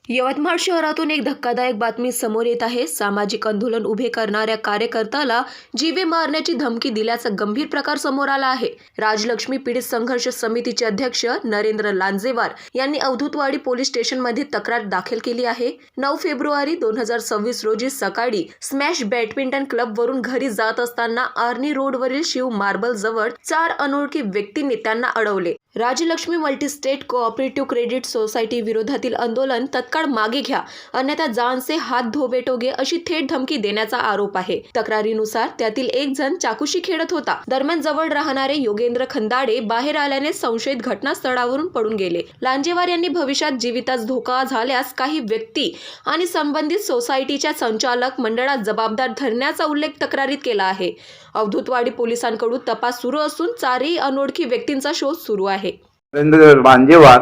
यवतमाळ शहरातून एक धक्कादायक बातमी समोर येत आहे। सामाजिक आंदोलन उभे करणाऱ्या कार्यकर्त्याला जीवे मारण्याची धमकी दिल्याचा गंभीर प्रकार समोर आला आहे। राजलक्ष्मी पीडित संघर्ष समितीचे अध्यक्ष नरेंद्र लांजेवार यांनी अवधूतवाडी पोलीस स्टेशनमध्ये तक्रार दाखल केली आहे। 9 फेब्रुवारी 2026 रोजी सकाळी स्मॅश बॅडमिंटन क्लबवरून घरी जात असताना आर्नी रोडवरील शिव मार्बल जवळ 4 अनोळखी व्यक्तींनी त्यांना अडवले। Rajlakshmi multistate cooperative credit society विरोधातील आंदोलन तत्काळ मागे घ्या, अन्यथा जान से हात धो बैठोगे अशी थेट धमकी देण्याचा आरोप आहे। तक्रारीनुसार त्यातील एक जण चाकूशी खेळत होता। दरम्यान जवळ राहणारे योगेंद्र खंदाडे बाहेर आल्याने संशयित घटनास्थळावरून पळून गेले। लांजेवार यांनी भविष्यात जीवितास धोका झाल्यास काही व्यक्ती आणि संबंधित सोसायटीच्या संचालक मंडळात जबाबदार धरण्याचा उल्लेख तक्रारीत केला आहे। अवधूतवाडी पोलिसांकडून तपास सुरू असून 4ही अनोळखी व्यक्तींचा शोध सुरू आहे। नरेंद्र लांजेवार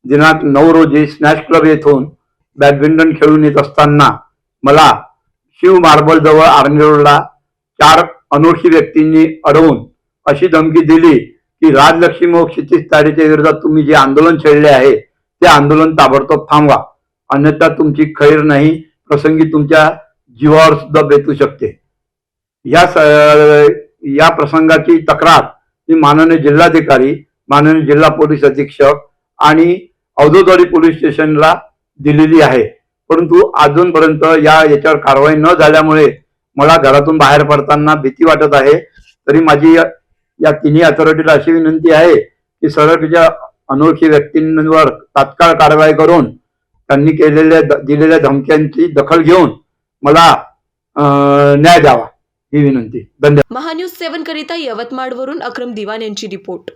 दिनांक 9 रोजी स्नॅश क्लब येथून बॅडमिंटन खेळून येत असताना मला शिव मार्बल जवळ आर्मी रोडला 4 अनोळखी व्यक्तींनी अडवून अशी धमकी दिली की राजलक्ष्मी व क्षितिज तारेच्या विरोधात तुम्ही जे आंदोलन छेडले आहे ते आंदोलन ताबडतोब थांबवा, अन्यथा तुमची खैर नाही, प्रसंगी तुमच्या जीवावर सुद्धा बेतू शकते। या प्रसंगाची तक्रार मी माननीय जिल्हाधिकारी, माननीय जिल्हा पोलीस अधीक्षक आणि अवधूतवाडी पोलीस स्टेशनला दिलेली आहे, परंतु अजूनपर्यंत याच्यावर कारवाई न झाल्यामुळे मला घरातून बाहेर पडताना भीती वाटत आहे। तरी माझी या तिन्ही अथॉरिटीला अशी विनंती आहे की सरकारच्या अनोळखी व्यक्तींवर तात्काळ कारवाई करून त्यांनी दिलेल्या धमक्यांची दखल घेऊन मला न्याय द्यावा ही विनंती। धन्यवाद। महान्यूज 7 करिता यवतमाळवरून अक्रम दिवान यांची रिपोर्ट।